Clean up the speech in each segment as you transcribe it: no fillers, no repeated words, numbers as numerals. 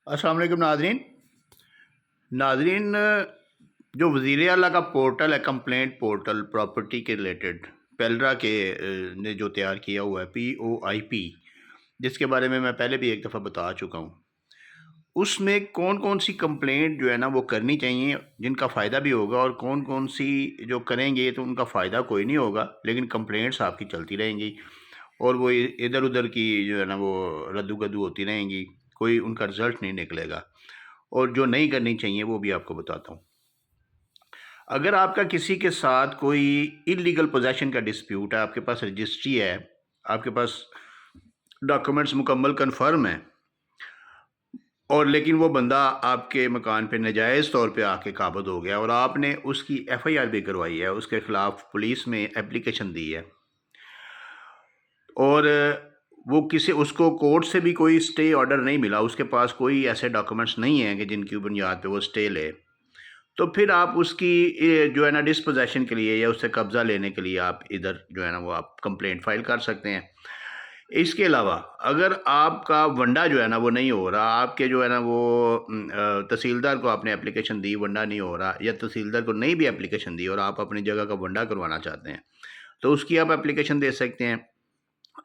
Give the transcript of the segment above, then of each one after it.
अस्सलाम वालेकुम नाज़रीन, जो वज़ीर आला का पोर्टल है, कंप्लेंट पोर्टल प्रॉपर्टी के रिलेटेड, पेल्रा के ने जो तैयार किया हुआ है POIP, जिसके बारे में मैं पहले भी एक दफ़ा बता चुका हूँ। उसमें कौन कौन सी कंप्लेंट जो है ना वो करनी चाहिए जिनका फ़ायदा भी होगा, और कौन कौन सी जो करेंगे तो उनका फ़ायदा कोई नहीं होगा, लेकिन कंप्लेंट्स आपकी चलती रहेंगी और वो इधर उधर की जो है ना वो रद्दू गद्दू होती रहेंगी, कोई उनका रिज़ल्ट नहीं निकलेगा। और जो नहीं करनी चाहिए वो भी आपको बताता हूँ। अगर आपका किसी के साथ कोई इलीगल पोजेशन का डिस्प्यूट है, आपके पास रजिस्ट्री है, आपके पास डॉक्यूमेंट्स मुकम्मल कन्फर्म है, और लेकिन वो बंदा आपके मकान पे नाजायज़ तौर पे आके काबज़ हो गया और आपने उसकी FIR भी करवाई है, उसके ख़िलाफ़ पुलिस में एप्लीकेशन दी है, और वो किसी उसको कोर्ट से भी कोई स्टे ऑर्डर नहीं मिला, उसके पास कोई ऐसे डॉक्यूमेंट्स नहीं हैं कि जिनकी बुनियाद पे वो स्टे ले, तो फिर आप उसकी जो है ना डिस्पोजेशन के लिए या उससे कब्ज़ा लेने के लिए आप इधर जो है ना वो आप कंप्लेंट फाइल कर सकते हैं। इसके अलावा अगर आपका वंडा जो है ना वो नहीं हो रहा, आपके जो है ना वो तहसीलदार को आपने एप्लीकेशन दी, वंडा नहीं हो रहा, या तहसीलदार को नहीं भी एप्लीकेशन दी और आप अपनी जगह का वंडा करवाना चाहते हैं, तो उसकी आप एप्लीकेशन दे सकते हैं।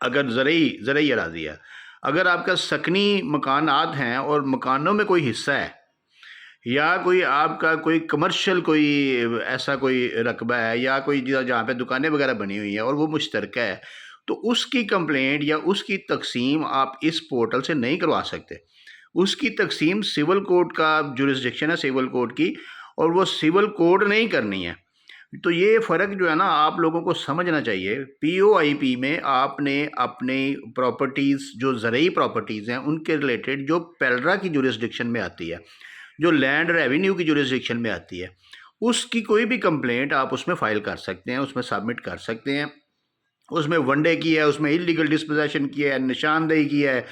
अगर ज़रई अराज़ी है, अगर आपका सकनी मकानात हैं और मकानों में कोई हिस्सा है, या कोई आपका कोई कमर्शियल कोई ऐसा कोई रकबा है, या कोई जहाँ पे दुकानें वगैरह बनी हुई हैं और वो मुश्तरका है, तो उसकी कंप्लेंट या उसकी तकसीम आप इस पोर्टल से नहीं करवा सकते। उसकी तकसीम सिविल कोर्ट का जुरिस्डिक्शन है, सिविल कोर्ट की, और वो सिविल कोर्ट नहीं करनी है। तो ये फ़र्क जो है ना आप लोगों को समझना चाहिए। POIP में आपने अपने प्रॉपर्टीज़ जो ज़रई प्रॉपर्टीज़ हैं उनके रिलेटेड जो पेल्रा की जुरिस्डिक्शन में आती है, जो लैंड रेवेन्यू की जुरिस्डिक्शन में आती है, उसकी कोई भी कंप्लेंट आप उसमें फ़ाइल कर सकते हैं, उसमें सबमिट कर सकते हैं। उसमें वनडे की है, उसमें इलीगल डिस्पोजेशन की है, निशानदेही की है,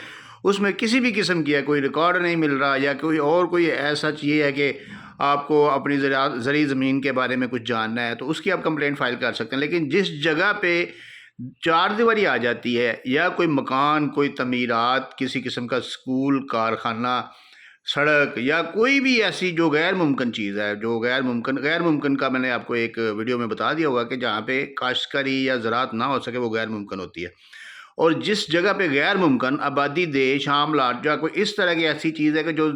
उसमें किसी भी किस्म की है, कोई रिकॉर्ड नहीं मिल रहा, या कोई ऐसा चीज़ है कि आपको अपनी ज़री ज़मीन के बारे में कुछ जानना है, तो उसकी आप कंप्लेंट फ़ाइल कर सकते हैं। लेकिन जिस जगह पे चार दीवारी आ जाती है, या कोई मकान, कोई तमीरात, किसी किस्म का स्कूल, कारखाना, सड़क, या कोई भी ऐसी जो गैर मुमकिन चीज़ है, जो गैर मुमकिन का मैंने आपको एक वीडियो में बता दिया होगा कि जहाँ पे काश्तकारी या ज़राअत ना हो सके वो गैर मुमकिन होती है। और जिस जगह पे गैर मुमकिन आबादी देश आमलाट या कोई इस तरह की ऐसी चीज़ है कि जो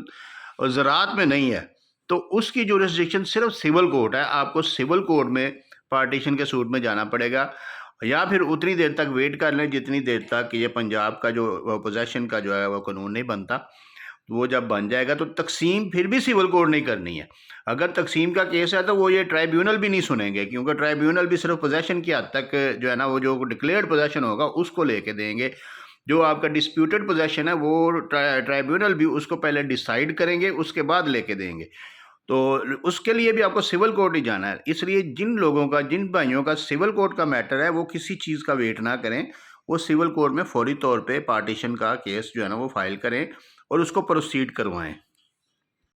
ज़राअत में नहीं है, तो उसकी जुरिस्डिक्शन सिर्फ सिविल कोर्ट है। आपको सिविल कोर्ट में पार्टीशन के सूट में जाना पड़ेगा, या फिर उतनी देर तक वेट कर लें जितनी देर तक ये पंजाब का जो पोजेशन का जो है वो कानून नहीं बनता। वो जब बन जाएगा तो तकसीम फिर भी सिविल कोर्ट नहीं करनी है। अगर तकसीम का केस है तो वो ये ट्राइब्यूनल भी नहीं सुनेंगे, क्योंकि ट्राइब्यूनल भी सिर्फ पोजेशन की हद तक जो है ना वो जो डिक्लेयर्ड पोजेशन होगा उसको लेके देंगे। जो आपका डिस्प्यूटेड पोजेशन है वो ट्राइब्यूनल भी उसको पहले डिसाइड करेंगे, उसके बाद लेके देंगे। तो उसके लिए भी आपको सिविल कोर्ट ही जाना है। इसलिए जिन भाइयों का सिविल कोर्ट का मैटर है वो किसी चीज़ का वेट ना करें, वो सिविल कोर्ट में फौरी तौर पे पार्टीशन का केस जो है ना वो फाइल करें और उसको प्रोसीड करवाएं।